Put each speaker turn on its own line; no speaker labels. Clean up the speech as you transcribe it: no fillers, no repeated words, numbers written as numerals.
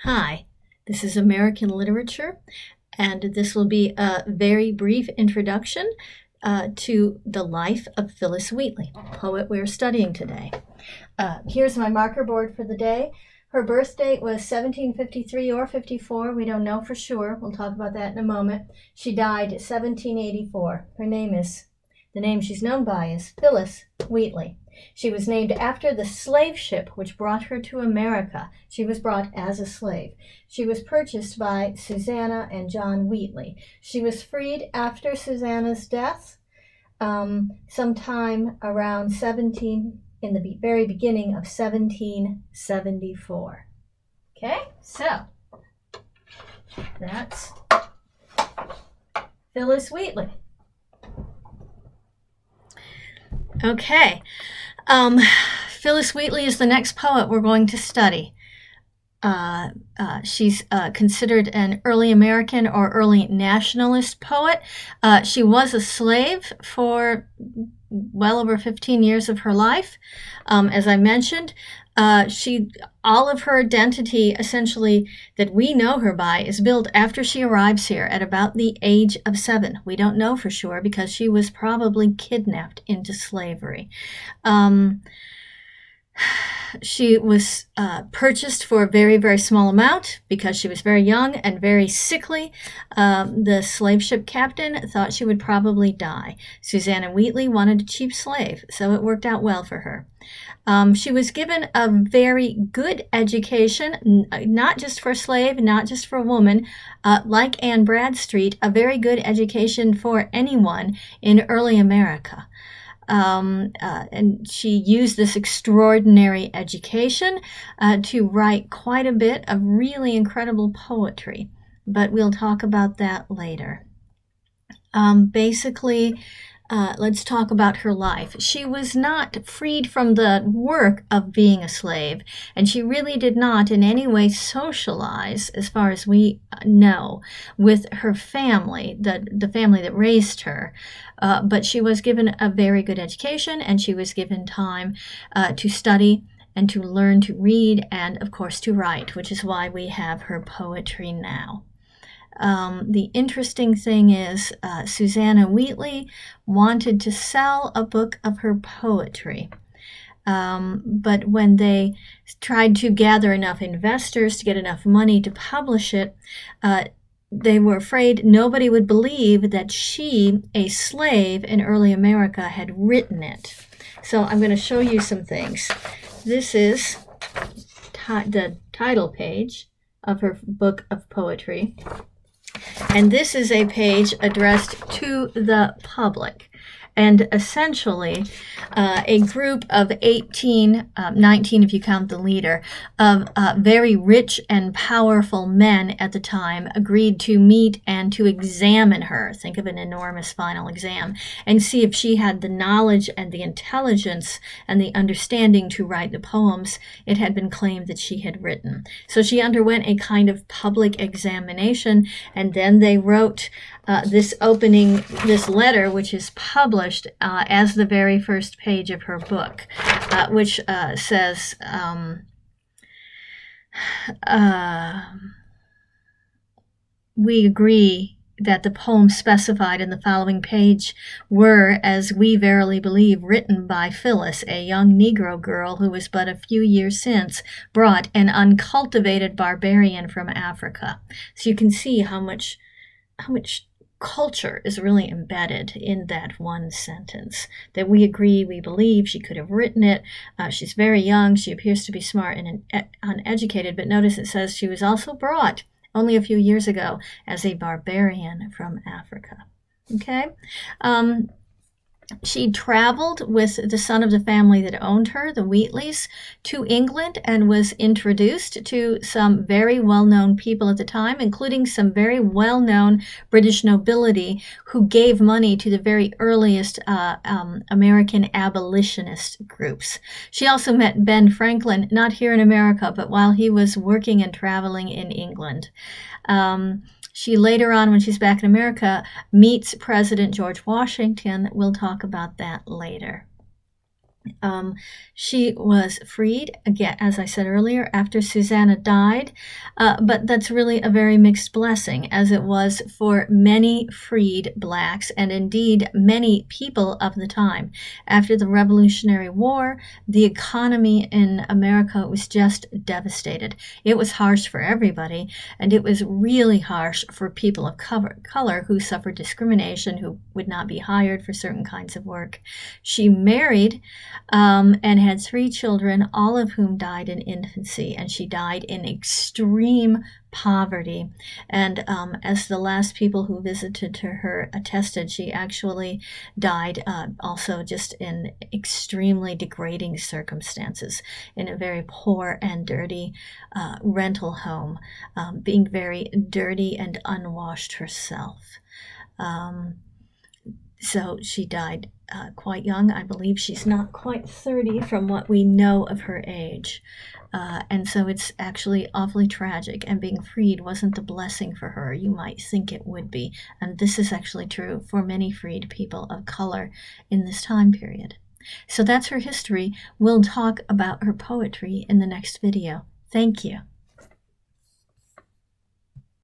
Hi, this is American Literature, and this will be a very brief introduction to the life of Phillis Wheatley, poet we're studying today. Here's my marker board for the day. Her birth date was 1753 or 54. We don't know for sure. We'll talk about that in a moment. She died 1784. The name she's known by is Phillis Wheatley. She was named after the slave ship which brought her to America. She was brought as a slave. She was purchased by Susanna and John Wheatley. She was freed after Susanna's death, sometime around in the very beginning of 1774. Okay, so that's Phillis Wheatley. Okay, Phillis Wheatley is the next poet we're going to study. She's considered an early American or early nationalist poet. She was a slave for well over 15 years of her life. As I mentioned, all of her identity, essentially, that we know her by, is built after she arrives here at about the age of 7. We don't know for sure because she was probably kidnapped into slavery. She was purchased for a very, very small amount because she was very young and very sickly. The slave ship captain thought she would probably die. Susanna Wheatley wanted a cheap slave, so it worked out well for her. She was given a very good education, not just for a slave, not just for a woman, like Anne Bradstreet, a very good education for anyone in early America. And she used this extraordinary education to write quite a bit of really incredible poetry, but we'll talk about that later. Let's talk about her life. She was not freed from the work of being a slave, and she really did not in any way socialize, as far as we know, with her family, the family that raised her. But she was given a very good education, and she was given time to study and to learn to read and, of course, to write, which is why we have her poetry now. The interesting thing is Susanna Wheatley wanted to sell a book of her poetry. But when they tried to gather enough investors to get enough money to publish it, they were afraid nobody would believe that she, a slave in early America, had written it. So I'm going to show you some things. This is the title page of her book of poetry. And this is a page addressed to the public. And essentially, a group of 19 if you count the leader, of very rich and powerful men at the time agreed to meet and to examine her. Think of an enormous final exam, and see if she had the knowledge and the intelligence and the understanding to write the poems it had been claimed that she had written. So she underwent a kind of public examination, and then they wrote this letter, which is published as the very first page of her book, which says, we agree that the poems specified in the following page were, as we verily believe, written by Phillis, a young Negro girl who was but a few years since brought an uncultivated barbarian from Africa. So you can see how much culture is really embedded in that one sentence, that we agree, we believe she could have written it. She's very young. She appears to be smart and uneducated, but notice it says she was also brought only a few years ago as a barbarian from Africa. Okay? She traveled with the son of the family that owned her, the Wheatleys, to England and was introduced to some very well-known people at the time, including some very well-known British nobility who gave money to the very earliest American abolitionist groups. She also met Ben Franklin, not here in America, but while he was working and traveling in England. She later on, when she's back in America, meets President George Washington. We'll talk about that later. Um, she was freed, again, as I said earlier, after Susanna died, but that's really a very mixed blessing, as it was for many freed blacks and indeed many people of the time. After the Revolutionary War, the economy in America was just devastated. It was harsh for everybody, and it was really harsh for people of color who suffered discrimination, who would not be hired for certain kinds of work. She married and had 3 children, all of whom died in infancy, and she died in extreme poverty. And as the last people who visited her attested, she actually died also just in extremely degrading circumstances, in a very poor and dirty rental home, being very dirty and unwashed herself. Um, so she died quite young. I believe she's not quite 30 from what we know of her age. And so it's actually awfully tragic, and being freed wasn't the blessing for her you might think it would be. And this is actually true for many freed people of color in this time period. So that's her history. We'll talk about her poetry in the next video. Thank you.